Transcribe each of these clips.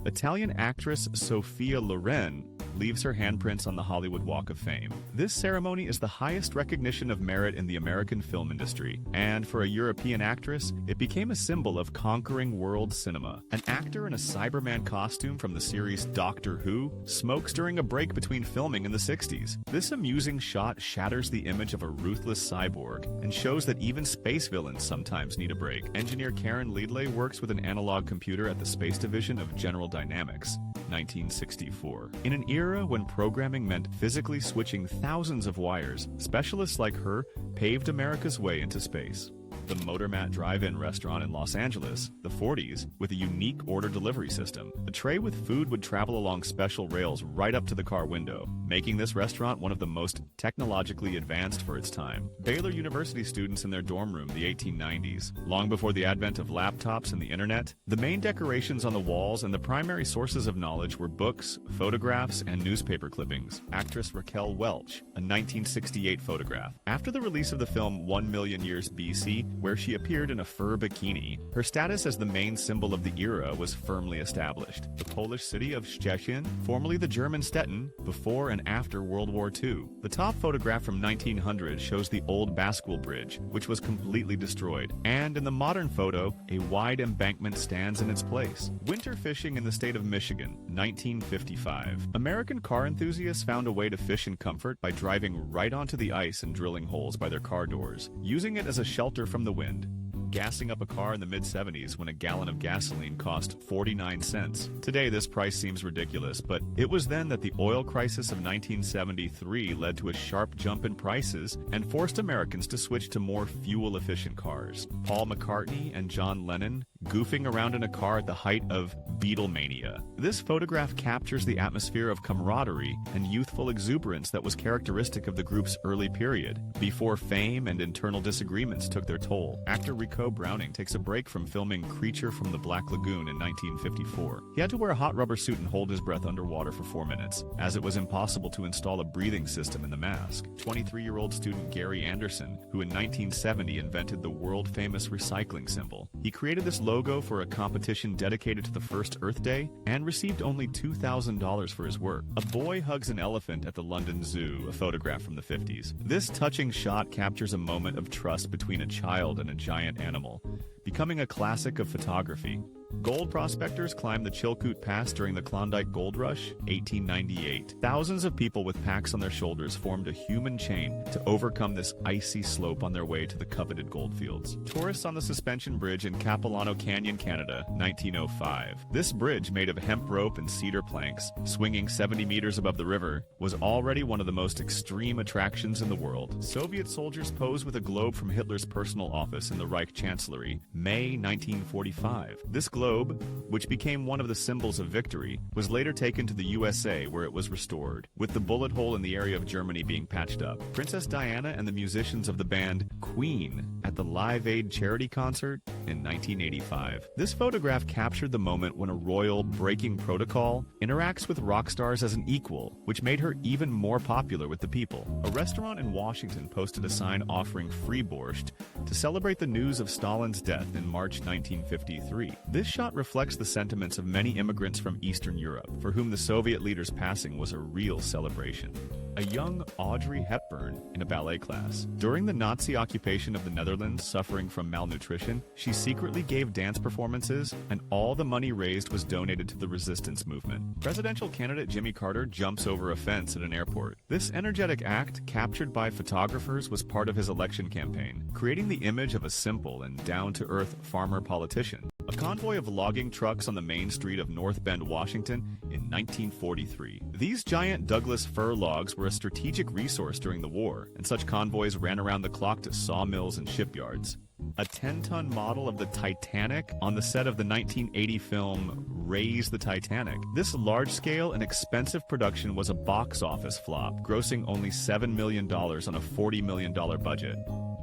Italian actress Sophia Loren leaves her handprints on the Hollywood Walk of Fame. This ceremony is the highest recognition of merit in the American film industry, and for a European actress, it became a symbol of conquering world cinema. An actor in a Cyberman costume from the series Doctor Who smokes during a break between filming in the 60s. This amusing shot shatters the image of a ruthless cyborg and shows that even space villains sometimes need a break. Engineer Karen Leadley works with an analog computer at the Space Division of General Dynamics, 1964. In an era when programming meant physically switching thousands of wires, specialists like her paved America's way into space. The Motormat Drive-In restaurant in Los Angeles, the 40s, with a unique order delivery system. A tray with food would travel along special rails right up to the car window, making this restaurant one of the most technologically advanced for its time. Baylor University students in their dorm room, the 1890s. Long before the advent of laptops and the internet, the main decorations on the walls and the primary sources of knowledge were books, photographs, and newspaper clippings. Actress Raquel Welch, a 1968 photograph. After the release of the film 1 Million Years BC, where she appeared in a fur bikini, her status as the main symbol of the era was firmly established. The Polish city of Szczecin, formerly the German Stettin, before and after World War II. The top photograph from 1900 shows the old Baskul Bridge, which was completely destroyed, and in the modern photo, a wide embankment stands in its place. Winter fishing in the state of Michigan, 1955. American car enthusiasts found a way to fish in comfort by driving right onto the ice and drilling holes by their car doors, using it as a shelter from the wind. Gassing up a car in the mid-70s when a gallon of gasoline cost 49 cents. Today this price seems ridiculous, but it was then that the oil crisis of 1973 led to a sharp jump in prices and forced Americans to switch to more fuel-efficient cars. Paul McCartney and John Lennon goofing around in a car at the height of Beatlemania. This photograph captures the atmosphere of camaraderie and youthful exuberance that was characteristic of the group's early period, before fame and internal disagreements took their toll. Actor Rico Browning takes a break from filming Creature from the Black Lagoon in 1954. He had to wear a hot rubber suit and hold his breath underwater for 4 minutes, as it was impossible to install a breathing system in the mask. 23-year-old student Gary Anderson, who in 1970 invented the world-famous recycling symbol. He created this logo for a competition dedicated to the first Earth Day and received only $2,000 for his work. A boy hugs an elephant at the London Zoo, a photograph from the 50s. This touching shot captures a moment of trust between a child and a giant animal, becoming a classic of photography. Gold prospectors climbed the Chilkoot Pass during the Klondike Gold Rush, 1898. Thousands of people with packs on their shoulders formed a human chain to overcome this icy slope on their way to the coveted goldfields. Tourists on the Suspension Bridge in Capilano Canyon, Canada, 1905. This bridge, made of hemp rope and cedar planks, swinging 70 meters above the river, was already one of the most extreme attractions in the world. Soviet soldiers pose with a globe from Hitler's personal office in the Reich Chancellery, May 1945. This globe, which became one of the symbols of victory, was later taken to the USA where it was restored, with the bullet hole in the area of Germany being patched up. Princess Diana and the musicians of the band Queen at the Live Aid charity concert in 1985. This photograph captured the moment when a royal, breaking protocol, interacts with rock stars as an equal, which made her even more popular with the people. A restaurant in Washington posted a sign offering free borscht to celebrate the news of Stalin's death in March 1953. This shot reflects the sentiments of many immigrants from Eastern Europe, for whom the Soviet leader's passing was a real celebration. A young Audrey Hepburn in a ballet class. During the Nazi occupation of the Netherlands, suffering from malnutrition, she secretly gave dance performances, and all the money raised was donated to the resistance movement. Presidential candidate Jimmy Carter jumps over a fence at an airport. This energetic act, captured by photographers, was part of his election campaign, creating the image of a simple and down-to-earth farmer politician. A convoy of logging trucks on the main street of North Bend, Washington in 1943. These giant Douglas fir logs were a strategic resource during the war, and such convoys ran around the clock to sawmills and shipyards. A 10-ton model of the Titanic on the set of the 1980 film Raise the Titanic. This large-scale and expensive production was a box office flop, grossing only $7 million on a $40 million budget.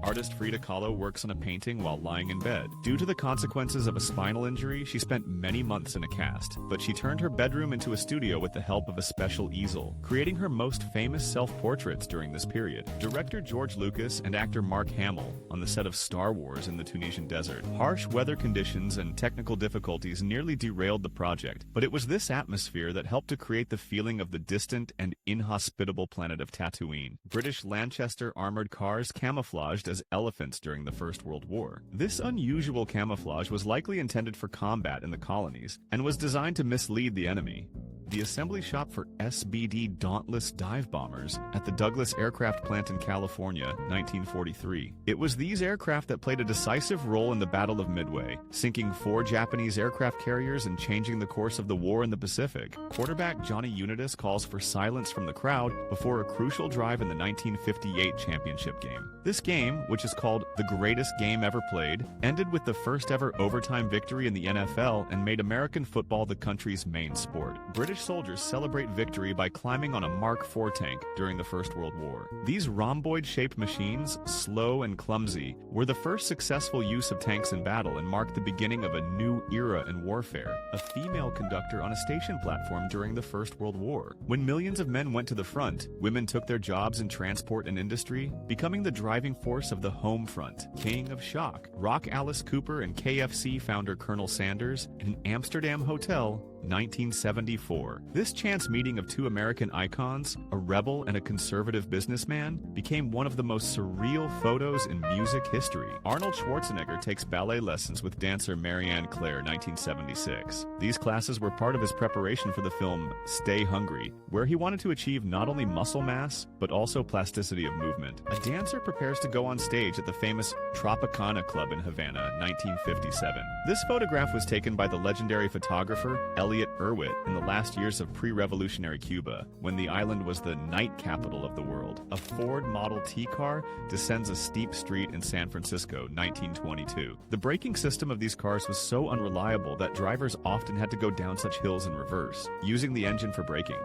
Artist Frida Kahlo works on a painting while lying in bed. Due to the consequences of a spinal injury, she spent many months in a cast, but she turned her bedroom into a studio with the help of a special easel, creating her most famous self-portraits during this period. Director George Lucas and actor Mark Hamill on the set of Star Wars in the Tunisian desert. Harsh weather conditions and technical difficulties nearly derailed the project, but it was this atmosphere that helped to create the feeling of the distant and inhospitable planet of Tatooine. British Lanchester armored cars camouflaged as elephants during the First World War. This unusual camouflage was likely intended for combat in the colonies and was designed to mislead the enemy. The assembly shop for SBD Dauntless dive bombers at the Douglas Aircraft Plant in California, 1943. It was these aircraft that played a decisive role in the Battle of Midway, sinking 4 Japanese aircraft carriers and changing the course of the war in the Pacific. Quarterback Johnny Unitas calls for silence from the crowd before a crucial drive in the 1958 championship game. This game, which is called the greatest game ever played, ended with the first ever overtime victory in the NFL and made American football the country's main sport. British soldiers celebrate victory by climbing on a Mark IV tank during the First World War. These rhomboid-shaped machines, slow and clumsy, were the first successful use of tanks in battle and marked the beginning of a new era in warfare. A female conductor on a station platform during the First World War. When millions of men went to the front, women took their jobs in transport and industry, becoming the driving force of the home front. King of Shock. Rock Alice Cooper and KFC founder Colonel Sanders in an Amsterdam hotel, 1974. This chance meeting of 2 American icons, a rebel and a conservative businessman, became one of the most surreal photos in music history. Arnold Schwarzenegger takes ballet lessons with dancer Marianne Claire, 1976. These classes were part of his preparation for the film Stay Hungry, where he wanted to achieve not only muscle mass, but also plasticity of movement. A dancer prepares to go on stage at the famous Tropicana Club in Havana, 1957. This photograph was taken by the legendary photographer Elliot Erwitt in the last years of pre-revolutionary Cuba, when the island was the night capital of the world. A Ford Model T car descends a steep street in San Francisco, 1922. The braking system of these cars was so unreliable that drivers often had to go down such hills in reverse, using the engine for braking.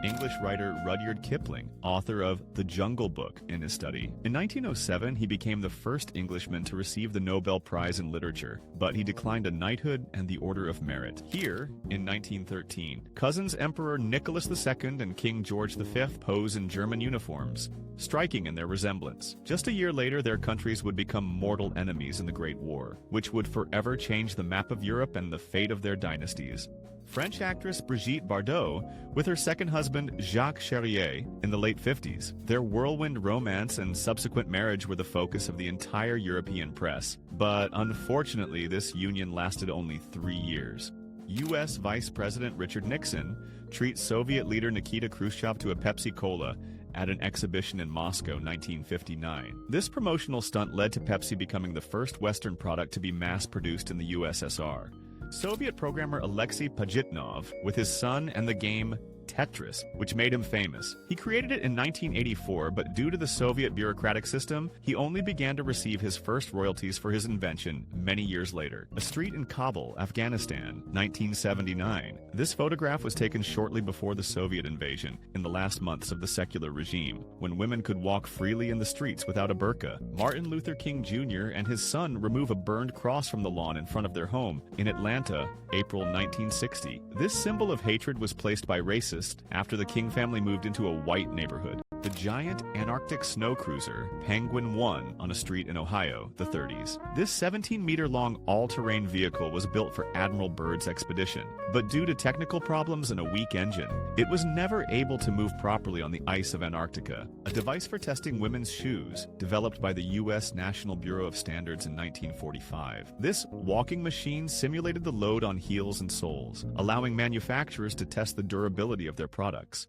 English writer Rudyard Kipling, author of The Jungle Book, in his study. In 1907, he became the first Englishman to receive the Nobel Prize in Literature, but he declined a knighthood and the Order of Merit. Here, in 1913, cousins Emperor Nicholas II and King George V pose in German uniforms, striking in their resemblance. Just a year later, their countries would become mortal enemies in the Great War, which would forever change the map of Europe and the fate of their dynasties. French actress Brigitte Bardot with her second husband Jacques Chérier in the late 50s. Their whirlwind romance and subsequent marriage were the focus of the entire European press, but unfortunately this union lasted only 3 years. U.S. Vice President Richard Nixon treats Soviet leader Nikita Khrushchev to a Pepsi Cola at an exhibition in Moscow, 1959. This promotional stunt led to Pepsi becoming the first Western product to be mass-produced in the USSR. Soviet programmer Alexei Pajitnov with his son and the game Tetris, which made him famous. He created it in 1984, but due to the Soviet bureaucratic system, he only began to receive his first royalties for his invention many years later. A street in Kabul, Afghanistan, 1979. This photograph was taken shortly before the Soviet invasion, in the last months of the secular regime, when women could walk freely in the streets without a burqa. Martin Luther King Jr. and his son remove a burned cross from the lawn in front of their home in Atlanta, April 1960. This symbol of hatred was placed by racists after the King family moved into a white neighborhood. The giant Antarctic snow cruiser Penguin 1 on a street in Ohio, the 30s. This 17-meter-long all-terrain vehicle was built for Admiral Byrd's expedition, but due to technical problems and a weak engine, it was never able to move properly on the ice of Antarctica. A device for testing women's shoes, developed by the U.S. National Bureau of Standards in 1945. This walking machine simulated the load on heels and soles, allowing manufacturers to test the durability of their products.